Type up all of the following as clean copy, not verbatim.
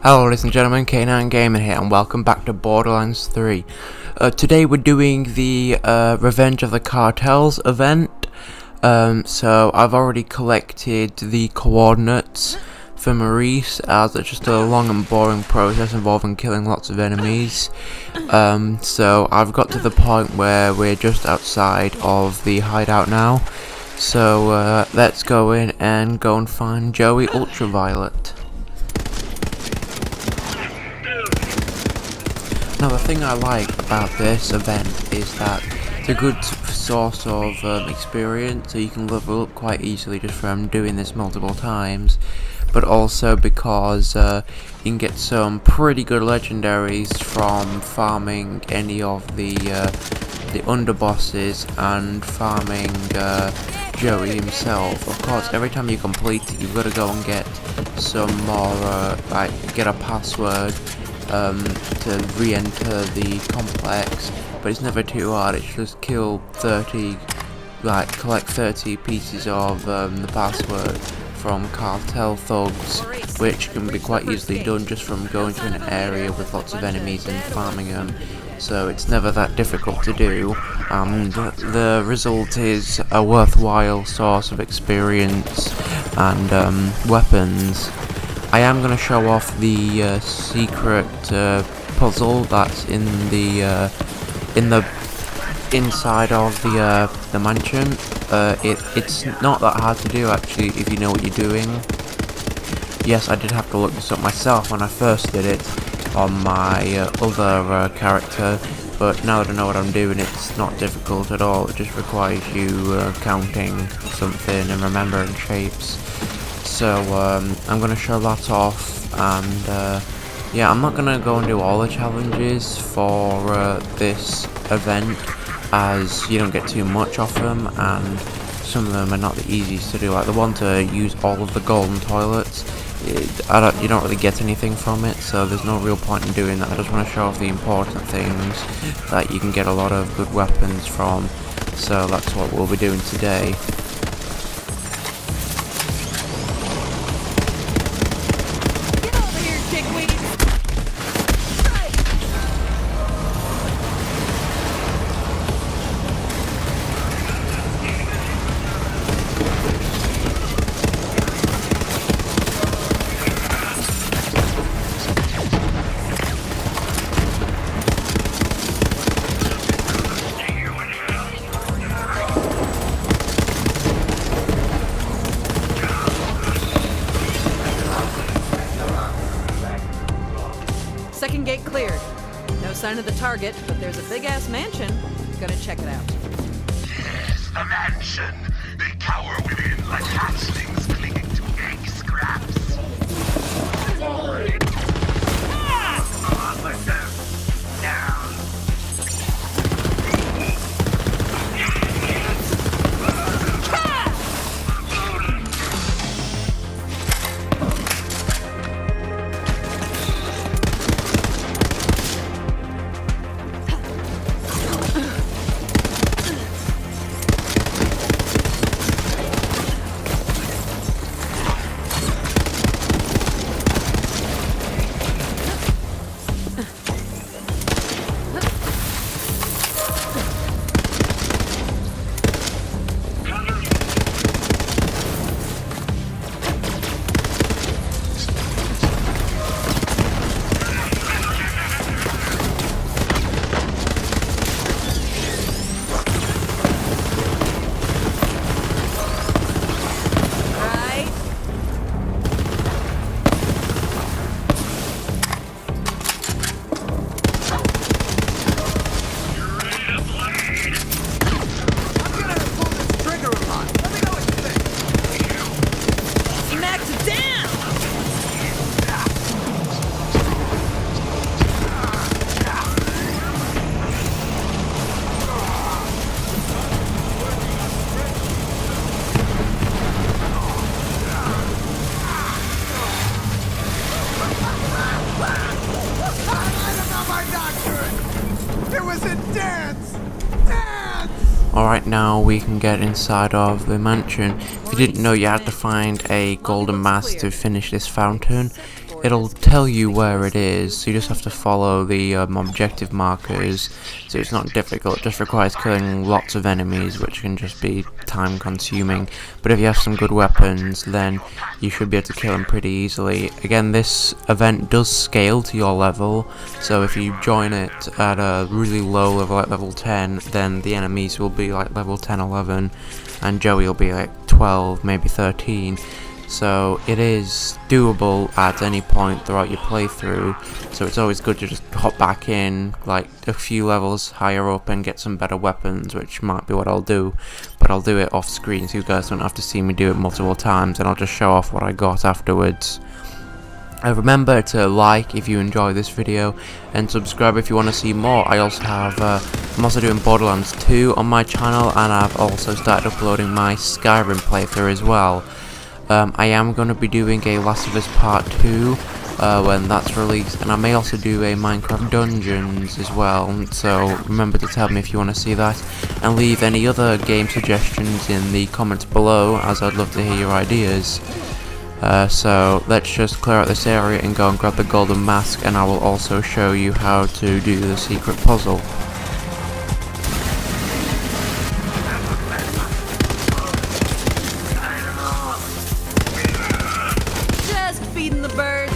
Hello ladies and gentlemen, K9 Gamer here and welcome back to Borderlands 3. Today we're doing the Revenge of the Cartels event. So I've already collected the coordinates for Maurice, as it's just a long and boring process involving killing lots of enemies. So I've got to the point where we're just outside of the hideout now. So let's go in and find Joey Ultraviolet. Now the thing I like about this event is that it's a good source of experience, so you can level up quite easily just from doing this multiple times, but also because you can get some pretty good legendaries from farming any of the underbosses and farming Joey himself. Of course, every time you complete it, you've got to go and get some more, get a password to re-enter the complex, but it's never too hard. It's just kill 30, collect 30 pieces of the password from cartel thugs, which can be quite easily done just from going to an area with lots of enemies and farming them. So it's never that difficult to do, and the result is a worthwhile source of experience and weapons. I am going to show off the secret puzzle that's in the inside of the mansion. It's not that hard to do actually if you know what you're doing. Yes, I did have to look this up myself when I first did it on my other character, but now that I know what I'm doing, it's not difficult at all. It just requires you counting something and remembering shapes. So I'm going to show that off, and yeah, I'm not going to go and do all the challenges for this event, as you don't get too much of them, and some of them are not the easiest to do. Like the one to use all of the golden toilets, you don't really get anything from it, so there's no real point in doing that. I just want to show off the important things that you can get a lot of good weapons from, so that's what we'll be doing today. Second gate cleared. No sign of the target, but there's a big-ass mansion. Gonna check it out. Yes, a mansion. They cower within like hatchlings clinging to egg scraps. Alright, now we can get inside of the mansion. If you didn't know, you had to find a golden mask to finish this fountain. it'll tell you where it is, so you just have to follow the objective markers, so it's not difficult. It just requires killing lots of enemies, which can just be time consuming, but if you have some good weapons, then you should be able to kill them pretty easily. Again, this event does scale to your level, so if you join it at a really low level, like level 10, then the enemies will be like level 10, 11, and Joey will be like 12, maybe 13. So it is doable at any point throughout your playthrough, so it's always good to just hop back in like a few levels higher up and get some better weapons, which might be what I'll do, but I'll do it off screen so you guys don't have to see me do it multiple times, and I'll just show off what I got afterwards. Remember to like if you enjoy this video, and subscribe if you want to see more. I also have, I'm also doing Borderlands 2 on my channel, and I've also started uploading my Skyrim playthrough as well. I am going to be doing a Last of Us Part 2 when that's released, and I may also do a Minecraft Dungeons as well, so remember to tell me if you want to see that, and leave any other game suggestions in the comments below, as I'd love to hear your ideas. So let's just clear out this area and go and grab the golden mask, and I will also show you how to do the secret puzzle. Feeding the birds.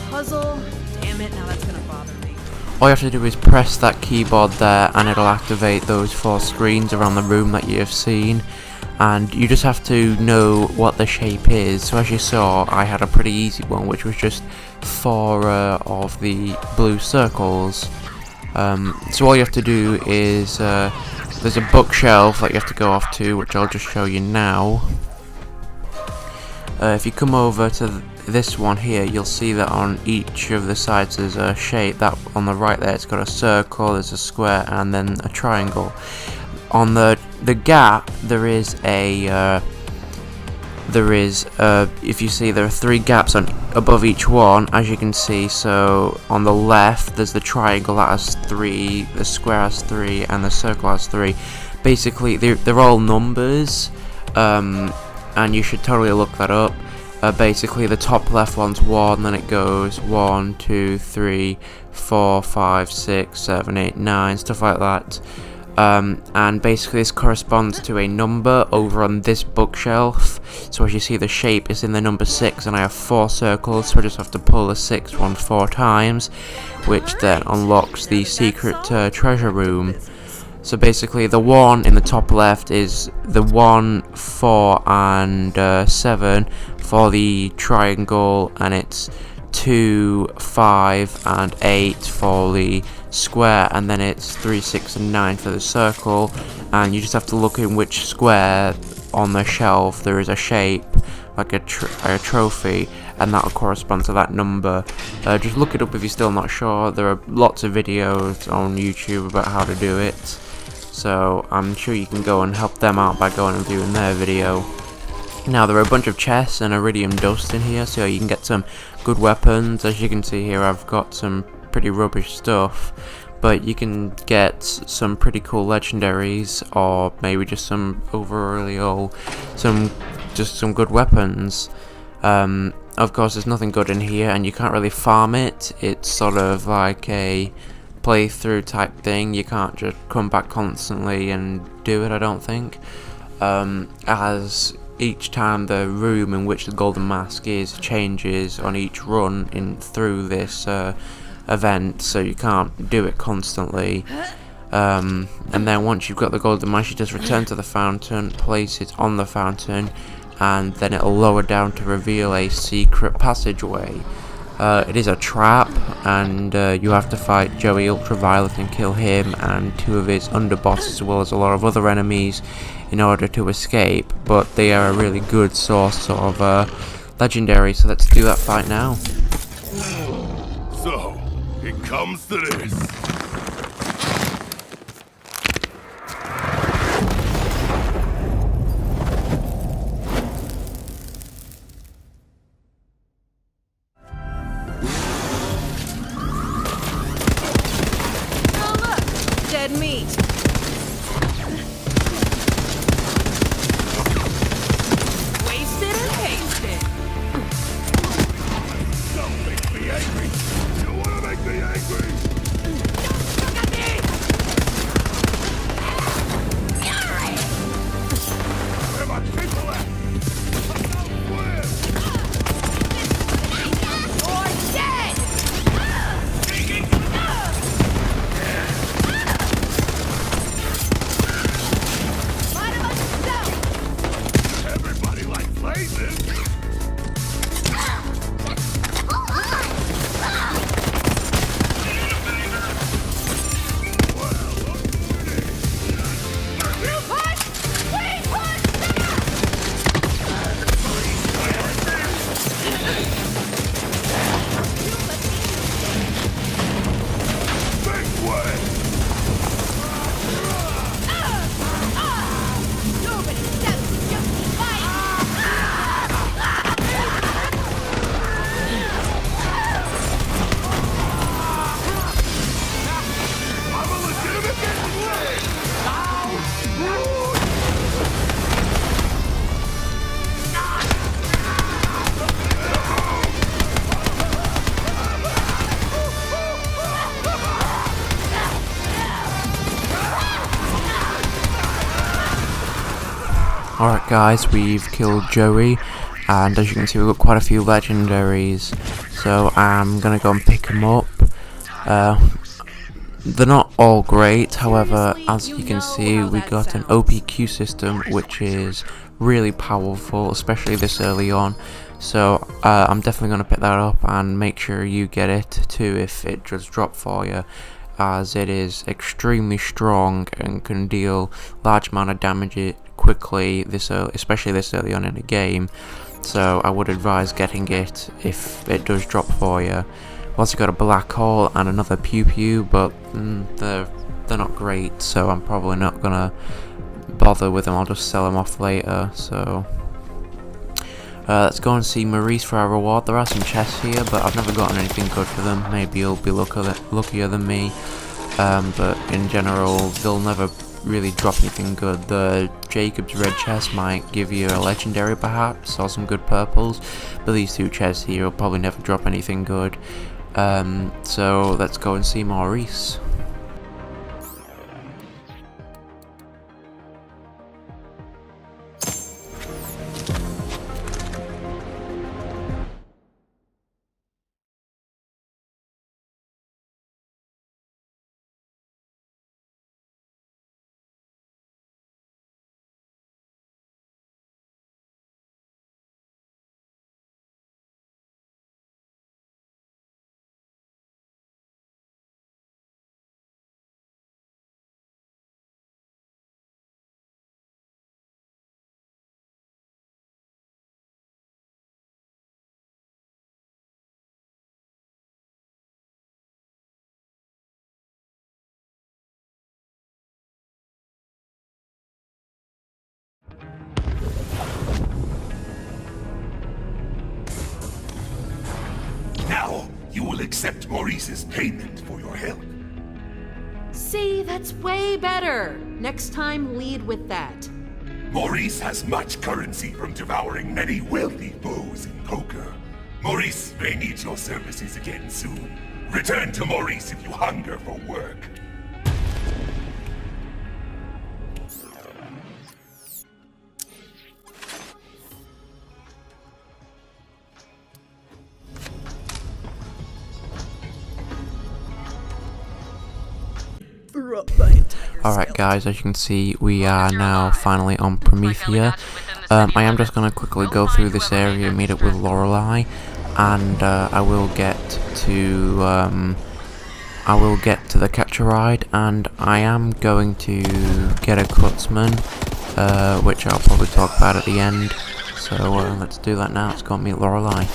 Puzzle. Damn it, now that's gonna bother me. All you have to do is press that keyboard there, and it'll activate those 4 screens around the room that you have seen, and you just have to know what the shape is. So as you saw, I had a pretty easy one, which was just 4 of the blue circles. So all you have to do is there's a bookshelf that you have to go off to, which I'll just show you now. If you come over to this one here, you'll see that on each of the sides there's a shape. That on the right there, it's got a circle, there's a square, and then a triangle. On the gap, there is a if you see, there are 3 gaps above each one, as you can see. So on the left there's the triangle that has 3, the square has 3, and the circle has 3. Basically they're all numbers, and you should totally look that up. Basically the top left one's 1, then it goes 1, 2, 3, 4, 5, 6, 7, 8, 9, stuff like that. And basically this corresponds to a number over on this bookshelf. So as you see, the shape is in the number 6, and I have 4 circles, so I just have to pull the 6th one 4 times, which then unlocks the secret treasure room. So basically the 1 in the top left is the 1, 4 and 7 for the triangle, and it's 2, 5 and 8 for the square, and then it's 3, 6 and 9 for the circle. And you just have to look in which square on the shelf there is a shape, like a trophy, and that will correspond to that number. Just look it up if you're still not sure. There are lots of videos on YouTube about how to do it, so I'm sure you can go and help them out by going and viewing their video. Now there are a bunch of chests and iridium dust in here, so you can get some good weapons. As you can see here, I've got some pretty rubbish stuff, but you can get some pretty cool legendaries, or maybe just some overall some good weapons. Of course there's nothing good in here, and you can't really farm it. It's sort of like a playthrough type thing. You can't just come back constantly and do it, I don't think, as each time the room in which the golden mask is changes on each run through this event, so you can't do it constantly. And then once you've got the golden mask, you just return to the fountain, place it on the fountain, and then it'll lower down to reveal a secret passageway. It is a trap, and you have to fight Joey Ultraviolet and kill him and 2 of his underbosses, as well as a lot of other enemies, in order to escape. But they are a really good source of legendary, so let's do that fight now. So, it comes to this. Oh look, dead meat. Wasted and pasted. Don't make me angry. You wanna make me angry? Look at me! Where my people at? Where? You're dead! Everybody like blazing. Alright guys, we've killed Joey, and as you can see we've got quite a few legendaries, so I'm gonna go and pick them up. They're not all great, however, as you can see we got an OPQ system which is really powerful, especially this early on, so I'm definitely going to pick that up and make sure you get it too if it does drop for you, as it is extremely strong and can deal large amount of damage quickly, especially this early on in the game, so I would advise getting it if it does drop for you. I've also got a black hole and another pew pew, but they're not great, so I'm probably not gonna bother with them. I'll just sell them off later. So let's go and see Maurice for our reward. There are some chests here, but I've never gotten anything good for them. Maybe you'll be luckier than me, but in general they'll never really drop anything good. The Jacob's red chest might give you a legendary perhaps, or some good purples, but these 2 chests here will probably never drop anything good. So let's go and see Maurice. accept Maurice's payment for your help. See, that's way better. Next time, lead with that. Maurice has much currency from devouring many wealthy foes in poker. Maurice may need your services again soon. Return to Maurice if you hunger for work. Alright guys, as you can see, we are now finally on Promethea. I am just going to quickly go through this area, meet up with Lorelei, and I will get to the catcher ride, and I am going to get a Kutzman, which I'll probably talk about at the end. So let's do that now. Let's go and meet Lorelei.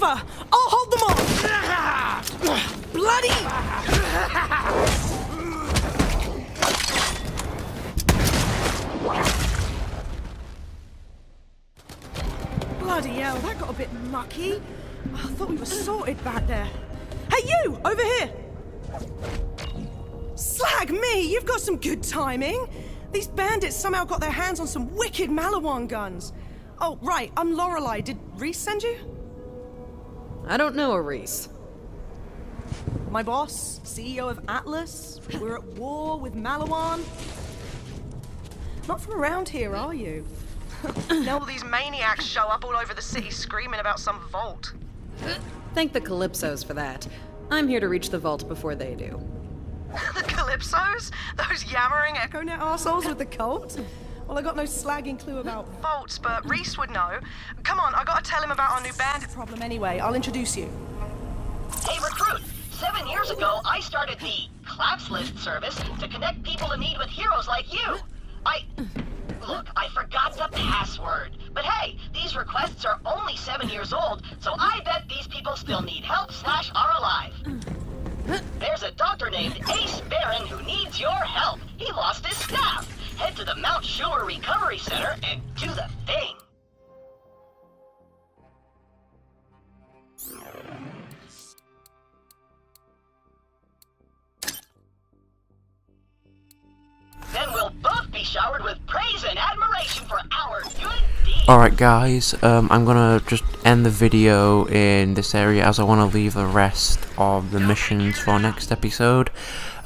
I'll hold them off! Bloody! Bloody hell, that got a bit mucky. I thought we were sorted back there. Hey you, over here! Slag me, you've got some good timing. These bandits somehow got their hands on some wicked Malawan guns. Oh, right, I'm Lorelei. Did Reese send you? I don't know a Reese. My boss, CEO of Atlas. We're at war with Malawan. Not from around here, are you? Now all these maniacs show up all over the city screaming about some vault. Thank the Calypsos for that. I'm here to reach the vault before they do. The Calypsos? Those yammering EchoNet arseholes with the cult? Well, I got no slagging clue about vaults, but Reese would know. Come on, I gotta tell him about our new bandit problem anyway. I'll introduce you. Hey, recruit! 7 years ago, I started the Claps List service to connect people in need with heroes like you. Look, I forgot the password. But hey, these requests are only 7 years old, so I bet these people still need help / are alive. There's a doctor named Ace Baron who needs your help. He lost his staff. Head to the Mount Schuler Recovery Center and do the thing. Then we'll both be showered with praise and admiration for our good deeds. Alright guys, I'm gonna just end the video in this area as I want to leave the rest of the missions for next episode.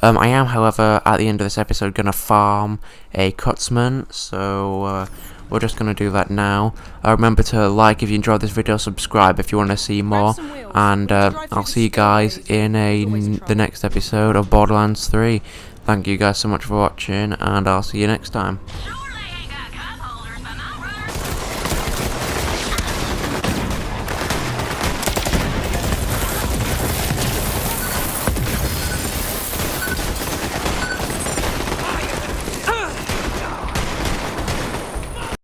I am, however, at the end of this episode gonna farm a Kutzman, so we're just gonna do that now. Remember to like if you enjoyed this video, subscribe if you want to see more, and I'll see you guys in the next episode of Borderlands 3. Thank you guys so much for watching, and I'll see you next time.